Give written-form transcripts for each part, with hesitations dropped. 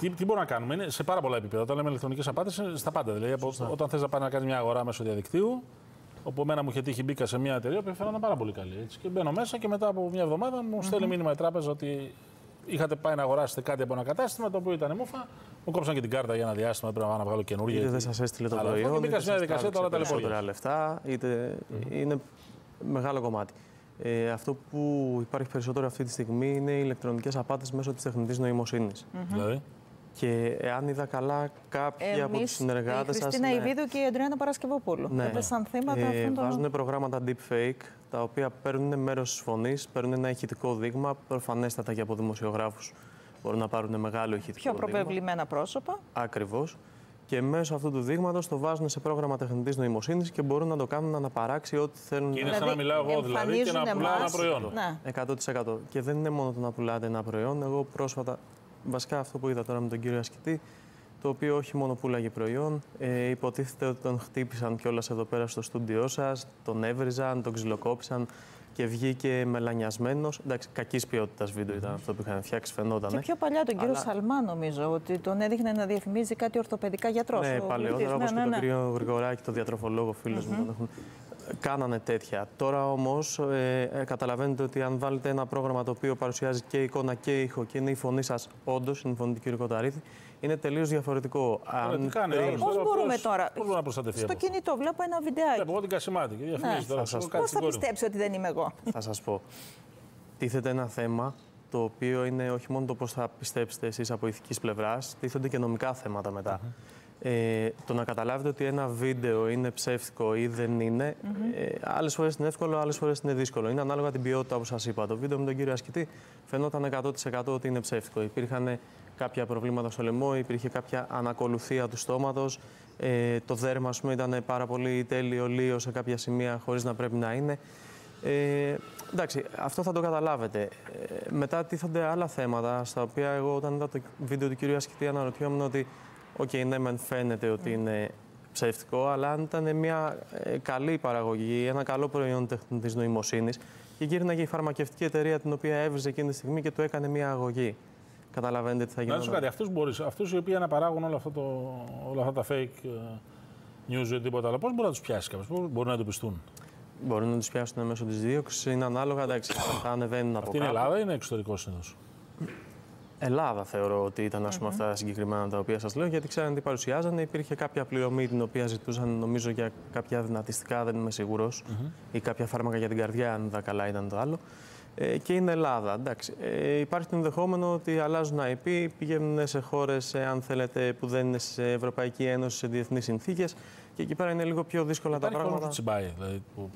Τι μπορούμε να κάνουμε, είναι σε πάρα πολλά επίπεδα. Όταν λέμε ηλεκτρονικές απάτες, στα πάντα. Δηλαδή, όταν θες να πάει να κάνει μια αγορά μέσω διαδικτύου, όπου εμένα μου είχε τύχει, μπήκα σε μια εταιρεία που φαίνονταν πάρα πολύ καλή. Έτσι. Και μπαίνω μέσα και μετά από μια εβδομάδα μου στέλνει μήνυμα η τράπεζα ότι είχατε πάει να αγοράσετε κάτι από ένα κατάστημα το οποίο ήταν μούφα. Μου κόψαν και την κάρτα για ένα διάστημα. Πρέπει να βγάλω καινούργια. Είτε δεν σας έστειλε το προϊόν, μπήκα σε μια διαδικασία τώρα τα περισσότερα λεφτά, είτε είναι μεγάλο κομμάτι. Αυτό που υπάρχει περισσότερο αυτή τη στιγμή είναι οι ηλεκτρονικές απάτες μέσω της τεχνητής νοημοσύνης. Δηλαδή. Και αν είδα καλά, κάποιοι από τους συνεργάτες σας. Η Χριστίνα Ιδίδου και η Αντριάννα Παρασκευοπούλου. Έπεσαν θύματα αυτών των. Βάζουν προγράμματα deepfake, τα οποία παίρνουν μέρος της φωνής, παίρνουν ένα ηχητικό δείγμα, προφανέστατα και από δημοσιογράφους μπορούν να πάρουν μεγάλο ηχητικό δείγμα. Πιο προβεβλημένα πρόσωπα. Ακριβώς. Και μέσω αυτού του δείγματος το βάζουν σε πρόγραμμα τεχνητής νοημοσύνης και μπορούν να το κάνουν να αναπαράξει ό,τι θέλουν. Και είναι σαν να μιλάω εγώ δηλαδή και να πουλάω ένα προϊόν. Ναι. 100%. Και δεν είναι μόνο το να πουλάτε ένα προϊόν. Εγώ πρόσφατα, βασικά αυτό που είδα τώρα με τον κύριο Ασκητή, το οποίο όχι μόνο πουλάγε προϊόν, υποτίθεται ότι τον χτύπησαν κιόλας εδώ πέρα στο στούντιό σας, τον έβριζαν, τον ξυλοκόπησαν και βγήκε μελανιασμένος. Εντάξει, κακής ποιότητας βίντεο ήταν αυτό που είχαν φτιάξει, φαινόταν. Και πιο παλιά τον κύριο Σαλμά, νομίζω, ότι τον έδειχνε να διαφημίζει κάτι ορθοπαιδικά γιατρός. Ναι, παλαιότερα, όπως και τον κύριο Γρηγοράκη, τον διατροφολόγο φίλος μου, τον έχουν. Κάνανε τέτοια. Τώρα όμως καταλαβαίνετε ότι αν βάλετε ένα πρόγραμμα το οποίο παρουσιάζει και εικόνα και ήχο και είναι η φωνή σας, όντως είναι η φωνή του κ. Κοταρίτη, είναι τελείως διαφορετικό. Πώς μπορούμε τώρα. Πώς μπορούμε να προστατευτεί. Στο κινητό βλέπω ένα βιντεάκι. Βλέπω εγώ την Κασιμάτη και διαφημίζει τώρα. Πώς θα πιστέψει ότι δεν είμαι εγώ. Θα σας πω. Τίθεται ένα θέμα το οποίο είναι όχι μόνο το πώς θα πιστέψετε εσείς από ηθικής πλευράς, τίθενται και νομικά θέματα μετά. Το να καταλάβετε ότι ένα βίντεο είναι ψεύτικο ή δεν είναι, άλλες φορές είναι εύκολο, άλλες φορές είναι δύσκολο. Είναι ανάλογα την ποιότητα, όπως σας είπα. Το βίντεο με τον κύριο Ασκητή φαινόταν 100% ότι είναι ψεύτικο. Υπήρχαν κάποια προβλήματα στο λαιμό, υπήρχε κάποια ανακολουθία του στόματος. Το δέρμα, ας πούμε, ήταν πάρα πολύ τέλειο, λίο σε κάποια σημεία, χωρίς να πρέπει να είναι. Εντάξει, αυτό θα το καταλάβετε. Μετά τίθονται άλλα θέματα, στα οποία εγώ όταν είδα το βίντεο του κύριου Ασκητή αναρωτιόμουν ότι ναι, μεν φαίνεται ότι είναι ψεύτικο, αλλά αν ήταν μια καλή παραγωγή, ένα καλό προϊόν τεχνητής νοημοσύνης και γύρναγε η φαρμακευτική εταιρεία την οποία έβριζε εκείνη τη στιγμή και του έκανε μια αγωγή. Καταλαβαίνετε τι θα γίνει. Να σου κάτι, αυτούς οι οποίοι αναπαράγουν όλα αυτά τα fake news ή τίποτα άλλο, πώς μπορεί να τους πιάσει κάποιος, πώς μπορεί να εντοπιστούν. Μπορούν να τους πιάσουν μέσω της δίωξης, είναι ανάλογα, εντάξει, θα ανεβαίνουν από κάπου. Είναι Ελλάδα ή είναι εξωτερικό συνήθως? Ελλάδα θεωρώ ότι ήταν αυτά τα συγκεκριμένα τα οποία σας λέω, γιατί ξέραν τι παρουσιάζανε. Υπήρχε κάποια πληρωμή την οποία ζητούσαν, νομίζω, για κάποια δυνατιστικά, δεν είμαι σίγουρος, ή κάποια φάρμακα για την καρδιά, αν είδα καλά ήταν το άλλο. Και είναι Ελλάδα. Εντάξει. Υπάρχει το ενδεχόμενο ότι αλλάζουν IP, πηγαίνουν σε χώρες, αν θέλετε, που δεν είναι σε Ευρωπαϊκή Ένωση, σε διεθνείς συνθήκες, και εκεί πέρα είναι λίγο πιο δύσκολα τα πράγματα. Τσιμπάει, δηλαδή, που...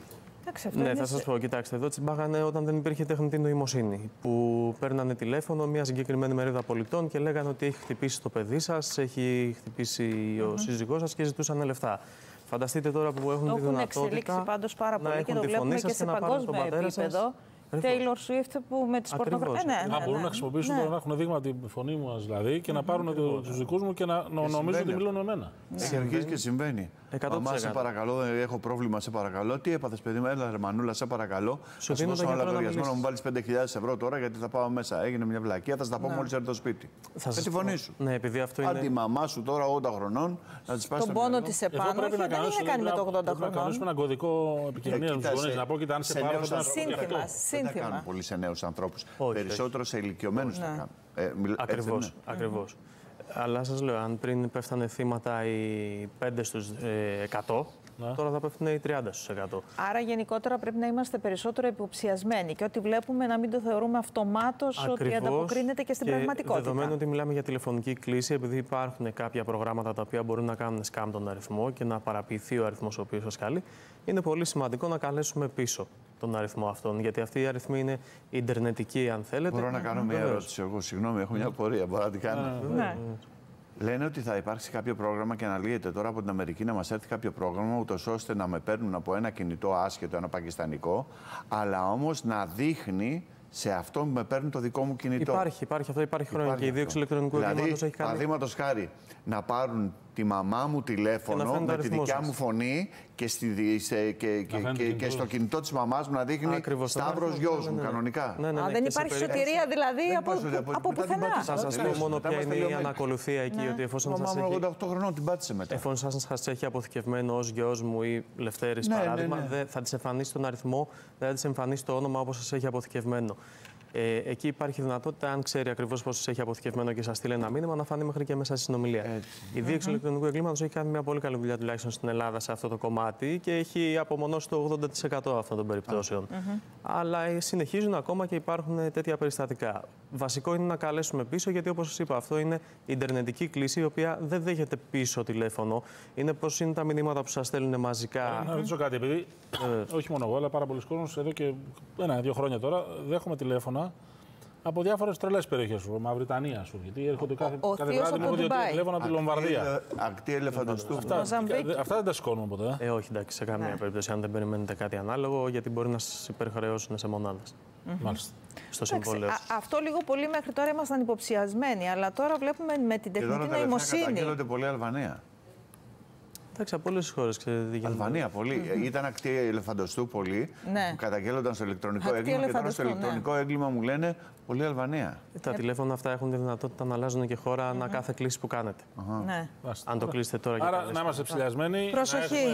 Ναι, θα σας πω, κοιτάξτε, εδώ τσιμπάγανε όταν δεν υπήρχε τεχνητή νοημοσύνη. Που παίρνανε τηλέφωνο μια συγκεκριμένη μερίδα πολιτών και λέγανε ότι έχει χτυπήσει το παιδί σας, έχει χτυπήσει ο σύζυγός σας και ζητούσαν λεφτά. Φανταστείτε τώρα που έχουν τη δυνατότητα. Έχουν εξελίξει πάντως πάρα πολύ και το βλέπουμε και σε παγκόσμιο επίπεδο. Taylor Swift που με τις πορνογραφίες. Μπορούν να χρησιμοποιήσουν, μπορούν να έχουν δείγμα τη φωνή μου δηλαδή και να πάρουν τους δικούς μου και να νομίζουν ότι μιλούν με εμένα. Αρχίζει και συμβαίνει. Μαμά, σε παρακαλώ, έχω πρόβλημα, σε παρακαλώ. Τι έπαθες, παιδί μου, έλα ρε μανούλα, σε παρακαλώ. Θα σου δώσω ένα λογαριασμό να μου βάλεις 5.000 ευρώ τώρα γιατί θα πάω μέσα. Έγινε μια βλακεία, θα στα πω μόλις έρθω στο σπίτι. Με τη φωνή σου. Ναι, επειδή αυτό είναι. Αν τη μαμά σου τώρα 80 χρονών να της πας. Τον πόνο της επάνω δεν είναι κάνει με το 80 χρονών. Να κάνουμε ένα κωδικό επικοινωνία με τους γονείς. Να πω, κοίτα, αν σε πάρω. Σύνθημα. Δεν κάνουν πολύ σε νέους ανθρώπους. Περισσότερο σε ηλικιωμένους θα κάνουν. Ακριβώς. Αλλά σας λέω, αν πριν πέφτανε θύματα οι 5 στους 100, τώρα θα πέφτουν οι 30 στους 100. Άρα γενικότερα πρέπει να είμαστε περισσότερο υποψιασμένοι και ό,τι βλέπουμε να μην το θεωρούμε αυτομάτως ότι ανταποκρίνεται και στην πραγματικότητα. Δεδομένου ότι μιλάμε για τηλεφωνική κλήση, επειδή υπάρχουν κάποια προγράμματα τα οποία μπορούν να κάνουν σκάμ τον αριθμό και να παραποιηθεί ο αριθμός ο οποίος σας καλεί, είναι πολύ σημαντικό να καλέσουμε πίσω τον αριθμό αυτόν. Γιατί αυτή η αριθμή είναι ιντερνετική, αν θέλετε. Μπορώ να κάνω μια ερώτηση εγώ? Συγγνώμη, έχω μια απορία. Μπορώ να την κάνω? Ναι. Λένε ότι θα υπάρξει κάποιο πρόγραμμα και αναλύεται τώρα από την Αμερική να μας έρθει κάποιο πρόγραμμα, ούτως ώστε να με παίρνουν από ένα κινητό άσχετο, ένα πακιστανικό, αλλά όμως να δείχνει σε αυτό που με παίρνει το δικό μου κινητό. Υπάρχει αυτό, υπάρχει χρονική δίωξη ηλεκτρονικού εγκλήματος. Δηλαδή, παραδείγματος χάρη, να πάρουν τη μαμά μου τηλέφωνο με τη δικιά μου φωνή και, και στο κινητό της μαμάς μου να δείχνει Σταύρος γιος μου, κανονικά. Δεν υπάρχει σωτηρία δηλαδή από πουθενά. Σας πω μόνο ποια είναι η ανακολουθία εκεί, ότι εφόσον σας έχει... 88 χρονών την πάτησε μετά. Εφόσον σας έχει αποθηκευμένο ως γιος μου ή Λευτέρης, παράδειγμα, θα της εμφανίσει τον αριθμό, δεν θα της εμφανίσει το όνομα όπως σας έχει αποθηκευμένο. Εκεί υπάρχει δυνατότητα, αν ξέρει ακριβώς πώς σας έχει αποθηκευμένο και σας στείλει ένα μήνυμα, να φανεί μέχρι και μέσα στη συνομιλία. Η δίωξη ηλεκτρονικού εγκλήματος έχει κάνει μια πολύ καλή δουλειά, τουλάχιστον στην Ελλάδα, σε αυτό το κομμάτι και έχει απομονώσει το 80% αυτών των περιπτώσεων. Αλλά συνεχίζουν ακόμα και υπάρχουν τέτοια περιστατικά. Βασικό είναι να καλέσουμε πίσω, γιατί όπως σας είπα, αυτό είναι ιντερνετική κλήση, η οποία δεν δέχεται πίσω τηλέφωνο. Είναι πως είναι τα μηνύματα που σας στέλνουν μαζικά. Να ρωτήσω κάτι, επειδή όχι μόνο εγώ, αλλά πάρα πολλοί κόσμος εδώ και 1-2 χρόνια τώρα δέχομαι τηλέφωνα από διάφορες τρελές περιοχές σου, Μαυριτανία σου. Γιατί έρχονται κάθε βράδυ μου ότι τηλέφωνα από τη Λομβαρδία. Ακτή ελεφαντοστού. Αυτά δεν τα σηκώνουμε ποτέ. Όχι, εντάξει, σε καμία περίπτωση, αν δεν περιμένετε κάτι ανάλογο, γιατί μπορεί να σας υπερχρεώσουν σε μονάδες. Μάλιστα. Στο συμβόλαιο. Αυτό λίγο πολύ μέχρι τώρα ήμασταν υποψιασμένοι, αλλά τώρα βλέπουμε με την τεχνητή νοημοσύνη. Καταγγέλλονται πολύ Αλβανία. Εντάξει, από όλες τις χώρες ξέρετε. Αλβανία, πολύ. Ήταν ακτή ελεφαντοστού πολύ. Ναι. Που καταγγέλλονται στο ηλεκτρονικό έγκλημα. Και τώρα στο ηλεκτρονικό έγκλημα μου λένε πολύ Αλβανία. Τα τηλέφωνα αυτά έχουν τη δυνατότητα να αλλάζουν και χώρα ανά κάθε κλήση που κάνετε. Ναι. Αν το κλείσετε τώρα και άρα να είμαστε ψηλιασμένοι, να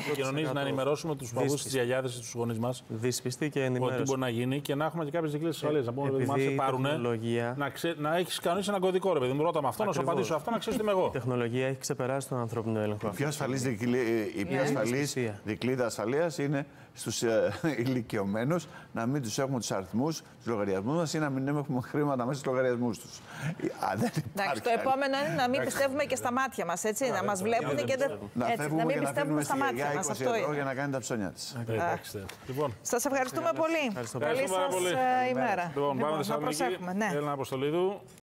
επικοινωνείς, να ενημερώσουμε τους παππούς, τις γιαγιάδες, τους γονείς μας. Δύσπιστη και ενημέρωση. Ότι μπορεί να γίνει και να έχουμε και κάποιες δικλείδες ασφαλείας. Να πούμε ότι μας πάρουν. Να έχεις κανονίσει έναν κωδικό, ρε παιδί μου. Ρώτα με αυτό, να σου απαντήσω αυτό, να ξέρεις τι είμαι εγώ. Η τεχνολογία έχει ξεπεράσει τον ανθρώπινο έλεγχο. Η πιο ασφαλής δικλείδα ασφαλείας είναι στους ηλικιωμένους να μην τους έχουμε τους αριθμούς, τους λογαριασμούς μας ή να μην έχουμε χρήματα μέσα στους λογαριασμούς τους. Εντάξει, το επόμενο είναι να μην πιστεύουμε και στα μάτια μας, έτσι, να μας βλέπουν και να μην πιστεύουμε στα μάτια μας. Αυτό είναι. Για να κάνει τα ψώνια της. Σας ευχαριστούμε πολύ. Καλή σας ημέρα. Λοιπόν, πάμε Θεσσαλονίκη. Έλενα Αποστολίδου.